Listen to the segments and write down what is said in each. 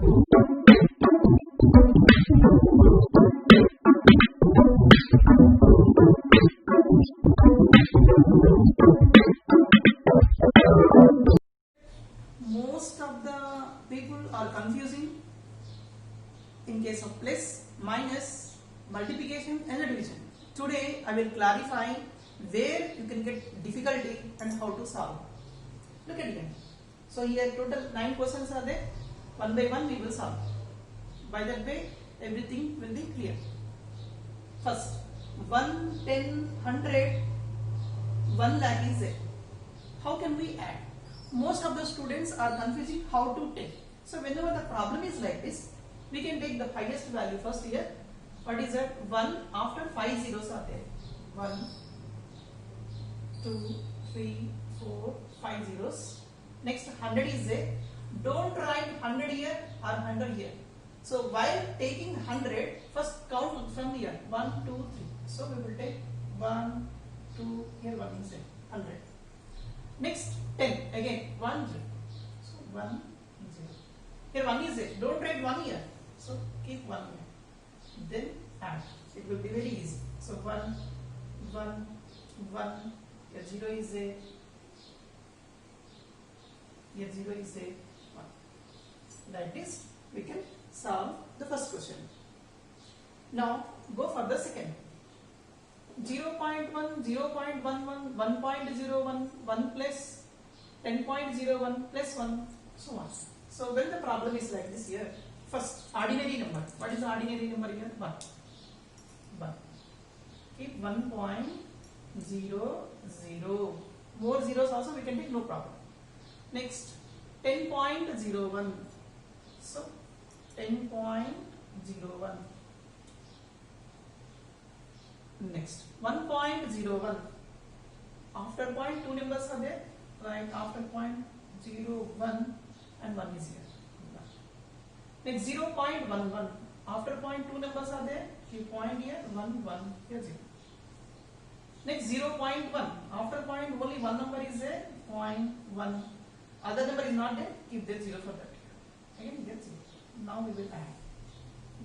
Most of the people are confusing in case of plus, minus, multiplication and division. Today I will clarify where you can get difficulty and how to solve. Look at it. So here total 9 questions are there. One by one we will solve. By that way everything will be clear. First 1, 10, 100, 1 lakh is there. How can we add? Most of the students are confusing how to take. So whenever the problem is like this, we can take the highest value first here. What is that? 1 after 5 zeros are there. 1, 2, 3, 4, 5 zeros. Next 100 is there. Don't write 100 here or 100 here. So while taking 100, first count from here. 1, 2, 3. So we will take 1, 2, here 1 is there. 100. Next 10 again 1 0. So 1 0. Here 1 is there. Don't write 1 here. So keep 1 here. Then add. It will be very easy. So 1 1 1. Here 0 is there. Here 0 is there. 1. Like this we can solve the first question. Now go for the second. 0.1, 0.11, 1.01, 1 plus 10.01 plus 1, so on. So when the problem is like this here, first ordinary number. What is the ordinary number here? 1. 1. Keep 1.00. More zeros also we can take, no problem. Next 10.01. So 10.01. Next 1.01. After point 2 numbers are there, right? After point 0, 1 and 1 is here. Next 0.11. After point 2 numbers are there, keep point here, 1 1 here 0. Next 0.1. After point only one number is there, 0.1. Other number is not there, keep that 0 for that. Again get 0. Now we will add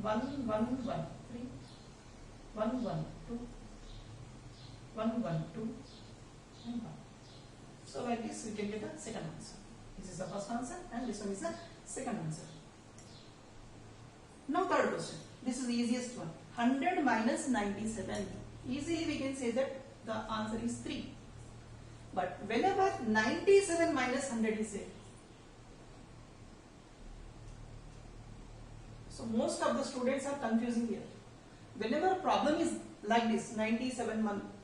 1 1 1 3. 1 1 2 1 1 2 and 1. So like this we can get the second answer. This is the first answer and this one is the second answer. Now third question. This is the easiest one. 100 minus 97. Easily we can say that the answer is 3. But whenever 97 minus 100 is there, so most of the students are confusing here. Whenever problem is like this, 97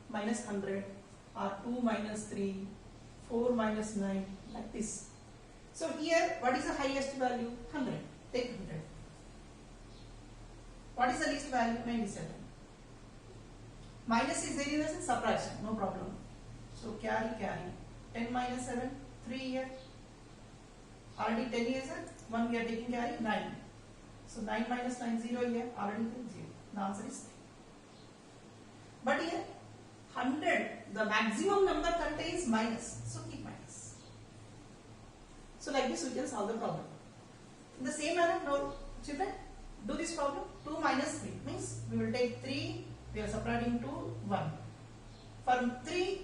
minus 100 or 2 minus 3, 4 minus 9, like this. So here what is the highest value? 100. Take 100. What is the least value? 97. Minus is there in subtraction, no problem. So carry. 10 minus 7, 3 here. Already 10 is 1 we are taking carry, 9. So 9 minus 9, 0 here, already 0. The answer is 3. But here 100, the maximum number contains minus, so keep minus. So like this we can solve the problem. In the same manner, now children, do this problem. 2 minus 3 means we will take 3, we are subtracting 2, 1. For 3,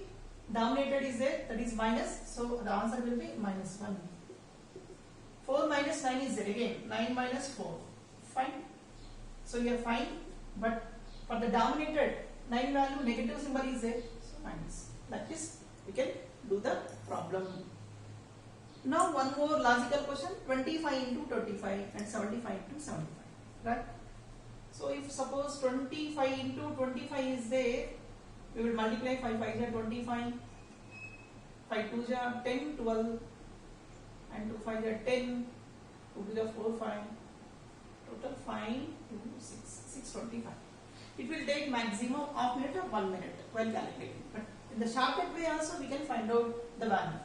denominator is there, that is minus, so the answer will be minus 1. 4 minus 9 is there again, 9 minus 4, fine. So you are fine, but for the denominator, 9 value negative symbol is there, so minus. Like this we can do the problem. Now one more logical question, 25 into 25 and 75 into 75, right? So if suppose 25 into 25 is there, we will multiply 5 5 are 25, 5 2 are 10, 12 and 2 5 are 10, 2 2 are 4 5, total 5 2 6 25. It will take maximum of minute or 1 minute while calculating, but in the shortcut way also we can find out the value.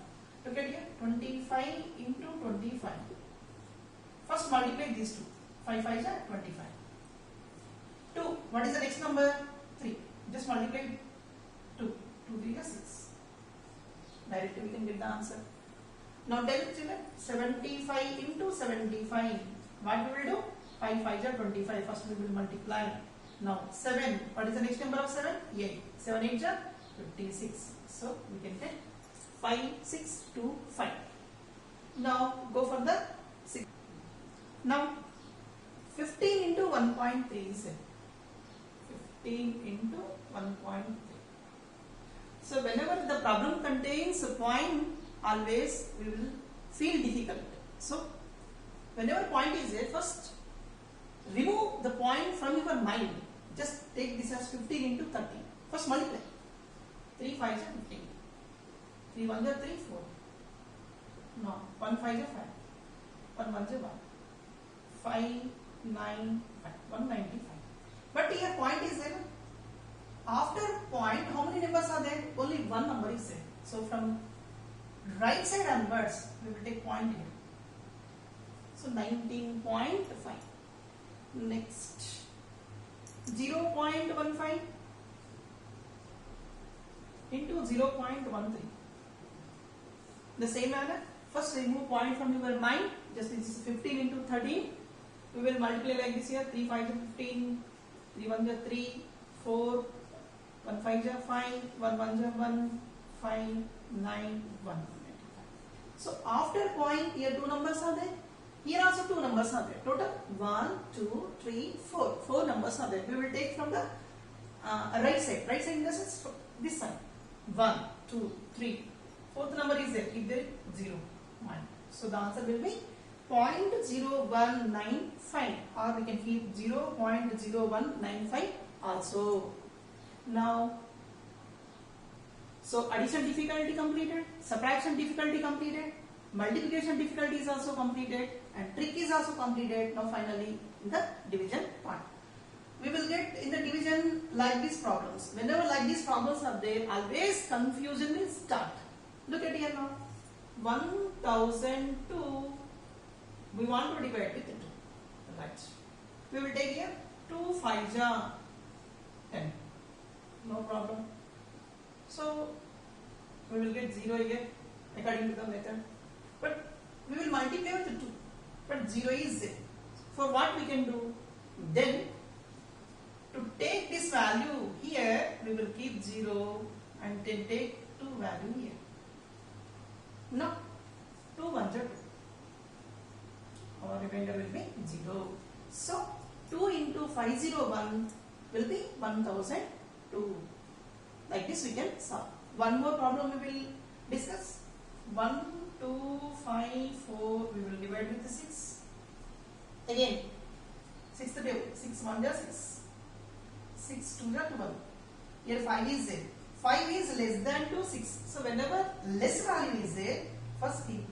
Look at here, 25 into 25. First multiply these two. 5 5 are 25. 2. What is the next number? 3. Just multiply 2. 2 3 are 6. Directly we can get the answer. Now tell children, 75 into 75. What we will do? 5 5 are 25. First we will multiply. Now 7. What is the next number of 7? 8. 7 8 are 56. So we can take 5 6 2 5. Now go for the 6. Now 15 into 1.3 is 15 into 1.3. So whenever the problem contains a point, always we will feel difficult. So whenever point is there, first remove the point from your mind. Just take this as 15 into 30. First multiply. 3 5 is 15. 3 1 is 3 4. No, 1 5 is 5. 1 1 is 1. 5 9 5. 195. But here point is there. After point, how many numbers are there? Only one number is there. So from right side onwards, we will take point here. So 19.5. Next 0.15 into 0.13. The same manner, first remove point from your mind. Just this is 15 into 13. We will multiply like this here. 3 5 is 15. 3 1 is 3. 4. 1 5 is 5. 1 1 is 1. 5 9 1. So after point, here two numbers are there. Here also two numbers are there. Total 1 2 3 4. 4 numbers are there. We will take from the right side. Right side in the sense this side. 1 2 3. Fourth number is there. If there is 0 1. So the answer will be 0.0195, or we can keep 0.0195 also. Now, so addition difficulty completed, subtraction difficulty completed, multiplication difficulty is also completed, and trick is also completed. Now finally in the division part. We will get in the division like these problems. Whenever like these problems are there, always confusion will start. Look at here now. 1002 we want to divide with 2. Right. We will take here 2 5 ja 10. No problem. So we will get 0 here according to the method. But we will multiply with 2. But 0 is there. For what we can do? Then to take this value here, we will keep 0 and then take 2 value here. No, 2 1 2. Our remainder will be 0. So 2 into 501 will be 1002. Like this we can solve. One more problem we will discuss. 1 2 5 4 we will divide with 6. Again 6th table. 6 1 is 6. 6 2 is 12. Here 5 is there. 5 is less than 2 6. So whenever less value is there, first keep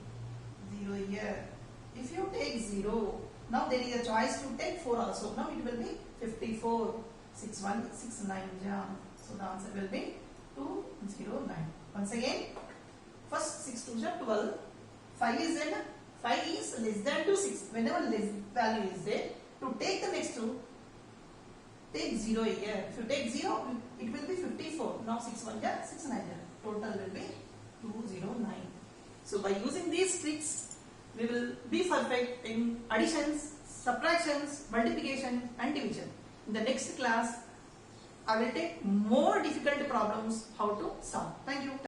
0 here. If you take 0, now there is a choice to take 4 also. Now it will be 54. 6 1 6 9 jam. So the answer will be 209. Once again, first 6 2 is 12. 5 is there. 5 is less than 2 6. Whenever less value is there, to take the next 2, take 0 here. If you take 0, it will be 54. Now 6 1 is 6 9. Total will be 209. So by using these tricks, we will be perfect in additions, subtractions, multiplication and division. In the next class, I will take more difficult problems how to solve. Thank you.